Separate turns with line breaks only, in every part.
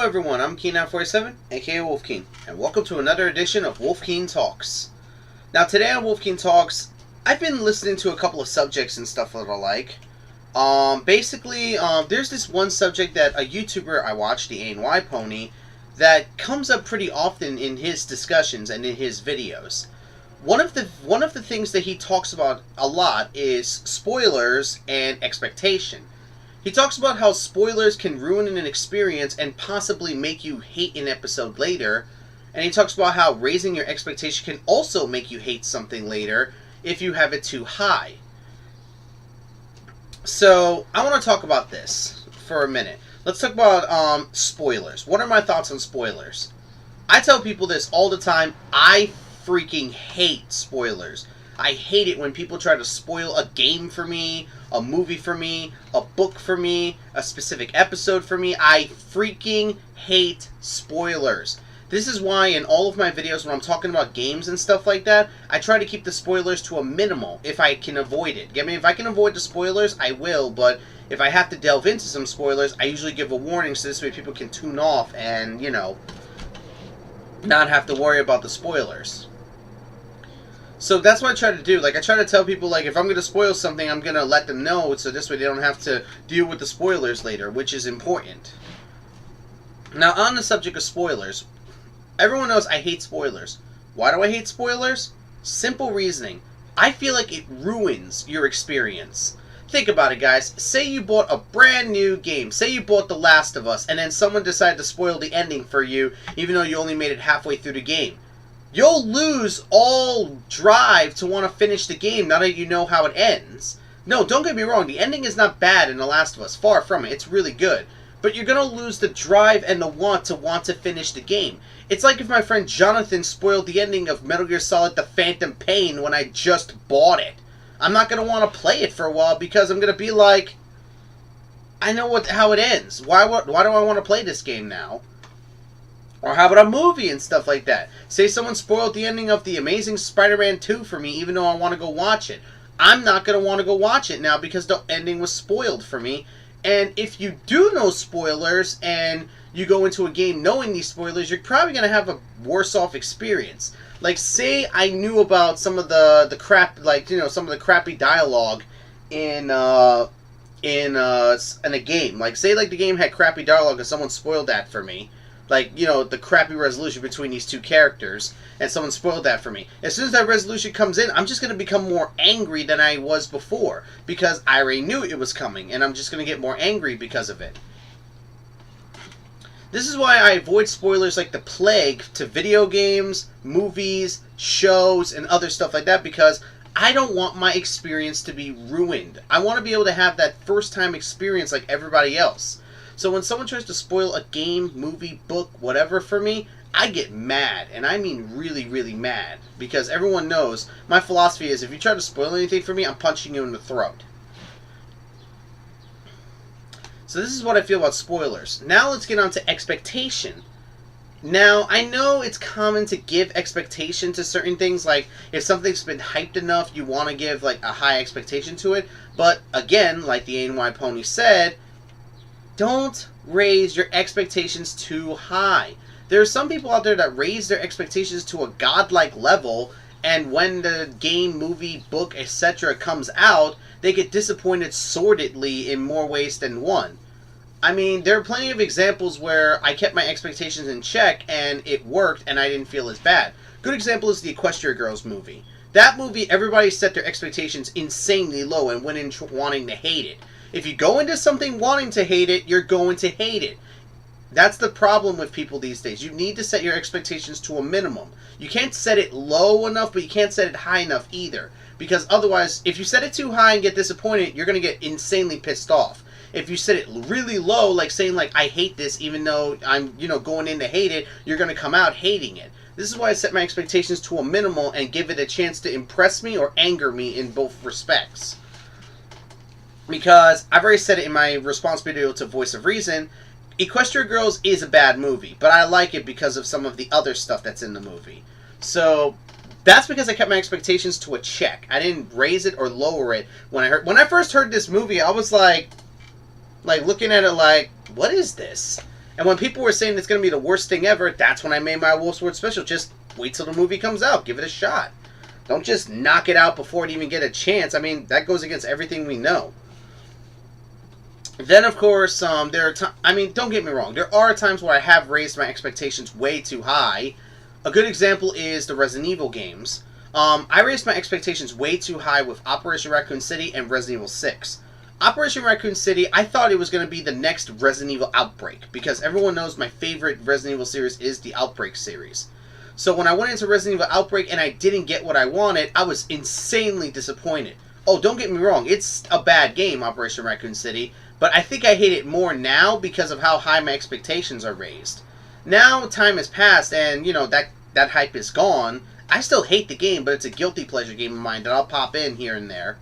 everyone, I'm Keen947, aka Wolfkeen, and welcome to another edition of Wolfkeen Talks. Now today on Wolfkeen Talks, I've been listening to a couple of subjects and stuff that I like. There's this one subject that a YouTuber I watch, the ANY Pony, that comes up pretty often in his discussions and in his videos. One of the things that he talks about a lot is spoilers and expectation. He talks about how spoilers can ruin an experience and possibly make you hate an episode later. And he talks about how raising your expectation can also make you hate something later if you have it too high. So, I want to talk about this for a minute. Let's talk about spoilers. What are my thoughts on spoilers? I tell people this all the time. I freaking hate spoilers. I hate it when people try to spoil a game for me, a movie for me, a book for me, a specific episode for me. I freaking hate spoilers. This is why in all of my videos when I'm talking about games and stuff like that, I try to keep the spoilers to a minimal if I can avoid it. I mean, if I can avoid the spoilers, I will, but if I have to delve into some spoilers, I usually give a warning so this way people can tune off and, you know, not have to worry about the spoilers. So that's what I try to do. Like, I try to tell people, like, if I'm going to spoil something, I'm going to let them know so this way they don't have to deal with the spoilers later, which is important. Now, on the subject of spoilers, everyone knows I hate spoilers. Why do I hate spoilers? Simple reasoning. I feel like it ruins your experience. Think about it, guys. Say you bought a brand new game. Say you bought The Last of Us, and then someone decided to spoil the ending for you, even though you only made it halfway through the game. You'll lose all drive to want to finish the game now that you know how it ends. No, don't get me wrong. The ending is not bad in The Last of Us. Far from it. It's really good. But you're going to lose the drive and the want to finish the game. It's like if my friend Jonathan spoiled the ending of Metal Gear Solid The Phantom Pain when I just bought it. I'm not going to want to play it for a while because I'm going to be like, I know how it ends. Why do I want to play this game now? Or how about a movie and stuff like that? Say someone spoiled the ending of The Amazing Spider-Man 2 for me even though I want to go watch it. I'm not going to want to go watch it now because the ending was spoiled for me. And if you do know spoilers and you go into a game knowing these spoilers, you're probably going to have a worse off experience. Like, say I knew about some of the crap, like, you know, some of the crappy dialogue in a game. Like, say, like, the game had crappy dialogue and someone spoiled that for me. Like, you know, the crappy resolution between these two characters, and someone spoiled that for me. As soon as that resolution comes in, I'm just going to become more angry than I was before, because I already knew it was coming, and I'm just going to get more angry because of it. This is why I avoid spoilers like the plague to video games, movies, shows, and other stuff like that, because I don't want my experience to be ruined. I want to be able to have that first-time experience like everybody else. So when someone tries to spoil a game, movie, book, whatever for me, I get mad. And I mean really, really mad. Because everyone knows my philosophy is if you try to spoil anything for me, I'm punching you in the throat. So this is what I feel about spoilers. Now let's get on to expectation. Now, I know it's common to give expectation to certain things. Like, if something's been hyped enough, you want to give, like, a high expectation to it. But, again, like the ANY Pony said, don't raise your expectations too high. There are some people out there that raise their expectations to a godlike level, and when the game, movie, book, etc. comes out, they get disappointed sordidly in more ways than one. I mean, there are plenty of examples where I kept my expectations in check and it worked and I didn't feel as bad. Good example is the Equestria Girls movie. That movie, everybody set their expectations insanely low and went in wanting to hate it. If you go into something wanting to hate it, you're going to hate it. That's the problem with people these days. You need to set your expectations to a minimum. You can't set it low enough, but you can't set it high enough either. Because otherwise, if you set it too high and get disappointed, you're going to get insanely pissed off. If you set it really low, like saying, like, I hate this, even though I'm, you know, going in to hate it, you're going to come out hating it. This is why I set my expectations to a minimal and give it a chance to impress me or anger me in both respects. Because I've already said it in my response video to Voice of Reason, Equestria Girls is a bad movie, but I like it because of some of the other stuff that's in the movie. So that's because I kept my expectations to a check. I didn't raise it or lower it. When I first heard this movie, I was like looking at it like, what is this? And when people were saying it's going to be the worst thing ever, that's when I made my Wolfsword special. Just wait till the movie comes out. Give it a shot. Don't just knock it out before it even get a chance. I mean, that goes against everything we know. Then, of course, there are I mean, don't get me wrong. There are times where I have raised my expectations way too high. A good example is the Resident Evil games. I raised my expectations way too high with Operation Raccoon City and Resident Evil 6. Operation Raccoon City, I thought it was going to be the next Resident Evil Outbreak, because everyone knows my favorite Resident Evil series is the Outbreak series. So when I went into Resident Evil Outbreak and I didn't get what I wanted, I was insanely disappointed. Oh, don't get me wrong, it's a bad game, Operation Raccoon City, but I think I hate it more now because of how high my expectations are raised. Now time has passed and, you know, that hype is gone. I still hate the game, but it's a guilty pleasure game of mine that I'll pop in here and there.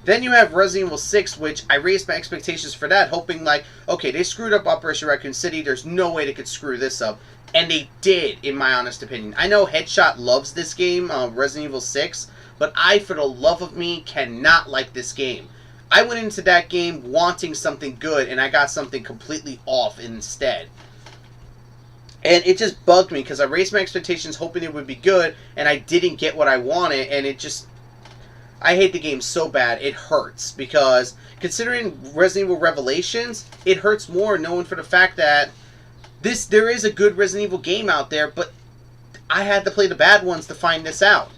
Then you have Resident Evil 6, which I raised my expectations for that, hoping like, okay, they screwed up Operation Raccoon City, there's no way they could screw this up. And they did, in my honest opinion. I know Headshot loves this game, Resident Evil 6, but I, for the love of me, cannot like this game. I went into that game wanting something good, and I got something completely off instead. And it just bugged me, because I raised my expectations hoping it would be good, and I didn't get what I wanted, and it just... I hate the game so bad, it hurts, because considering Resident Evil Revelations, it hurts more knowing for the fact that there is a good Resident Evil game out there, but I had to play the bad ones to find this out.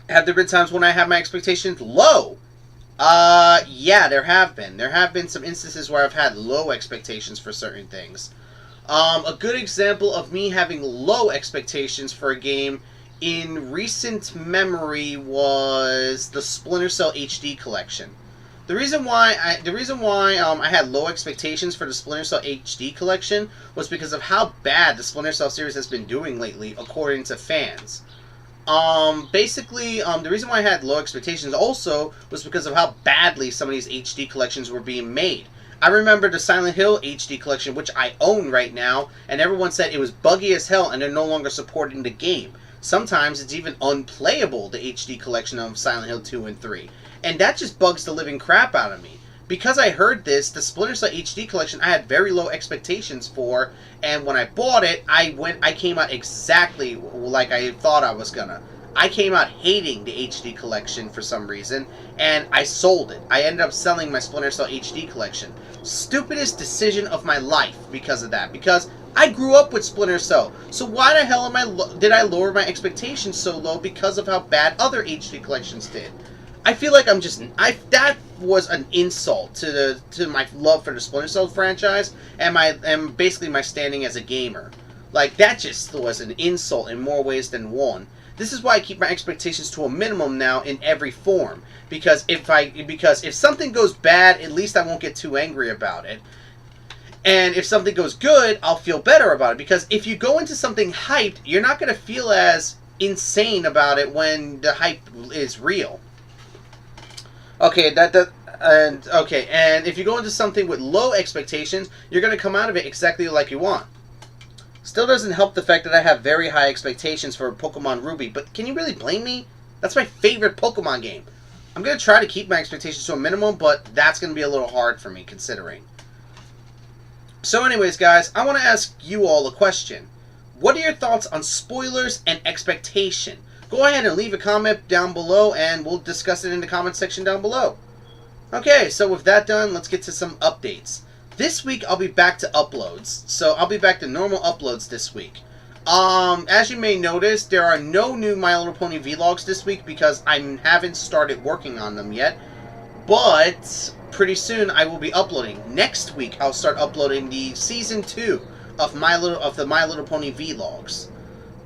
Have there been times when I have my expectations low? Yeah, there have been. There have been some instances where I've had low expectations for certain things. A good example of me having low expectations for a game in recent memory was the Splinter Cell HD collection. The reason why I had low expectations for the Splinter Cell HD collection was because of how bad the Splinter Cell series has been doing lately, according to fans. The reason why I had low expectations also was because of how badly some of these HD collections were being made. I remember the Silent Hill HD collection, which I own right now, and everyone said it was buggy as hell and they're no longer supporting the game. Sometimes it's even unplayable, the HD collection of Silent Hill 2 and 3. And that just bugs the living crap out of me. Because I heard this, the Splinter Cell HD collection I had very low expectations for, and when I bought it, I came out exactly like I thought I was gonna. I came out hating the HD collection for some reason, and I sold it. I ended up selling my Splinter Cell HD collection. Stupidest decision of my life because of that. Because I grew up with Splinter Cell, so why the hell did I lower my expectations so low because of how bad other HD collections did? I feel like that was an insult to my love for the Splinter Cell franchise and basically my standing as a gamer. Like, that just was an insult in more ways than one. This is why I keep my expectations to a minimum now in every form. Because if something goes bad, at least I won't get too angry about it. And if something goes good, I'll feel better about it. Because if you go into something hyped, you're not going to feel as insane about it when the hype is real. Okay, and if you go into something with low expectations, you're going to come out of it exactly like you want. Still doesn't help the fact that I have very high expectations for Pokemon Ruby, but can you really blame me? That's my favorite Pokemon game. I'm going to try to keep my expectations to a minimum, but that's going to be a little hard for me considering. So anyways, guys, I want to ask you all a question. What are your thoughts on spoilers and expectation? Go ahead and leave a comment down below, and we'll discuss it in the comment section down below. Okay, so with that done, let's get to some updates. This week, I'll be back to uploads. So, I'll be back to normal uploads this week. As you may notice, there are no new My Little Pony vlogs this week because I haven't started working on them yet. But pretty soon, I will be uploading. Next week, I'll start uploading the Season 2 of the My Little Pony vlogs.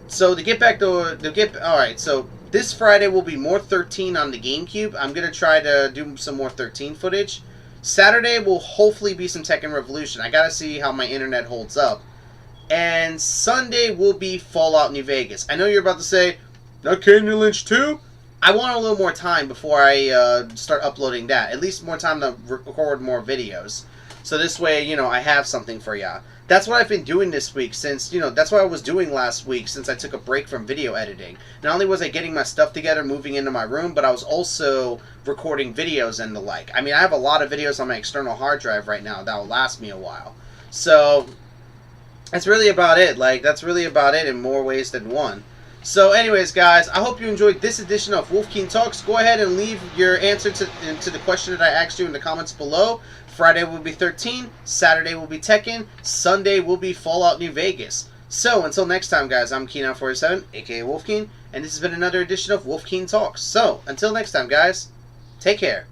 So, to get back to... Alright, so this Friday will be more 13 on the GameCube. I'm going to try to do some more 13 footage. Saturday will hopefully be some Tekken Revolution. I gotta see how my internet holds up. And Sunday will be Fallout New Vegas. I know you're about to say, not Canyon Lynch 2? I want a little more time before I start uploading that. At least more time to record more videos. So this way, you know, I have something for ya. That's what I've been doing this week since, you know, that's what I was doing last week since I took a break from video editing. Not only was I getting my stuff together, moving into my room, but I was also recording videos and the like. I mean, I have a lot of videos on my external hard drive right now that will last me a while. So that's really about it. Like, that's really about it in more ways than one. So anyways, guys, I hope you enjoyed this edition of Wolfkeen Talks. Go ahead and leave your answer to the question that I asked you in the comments below. Friday will be 13, Saturday will be Tekken, Sunday will be Fallout New Vegas. So until next time, guys, I'm Keen947, aka Wolfkeen, and this has been another edition of Wolfkeen Talks. So until next time, guys, take care.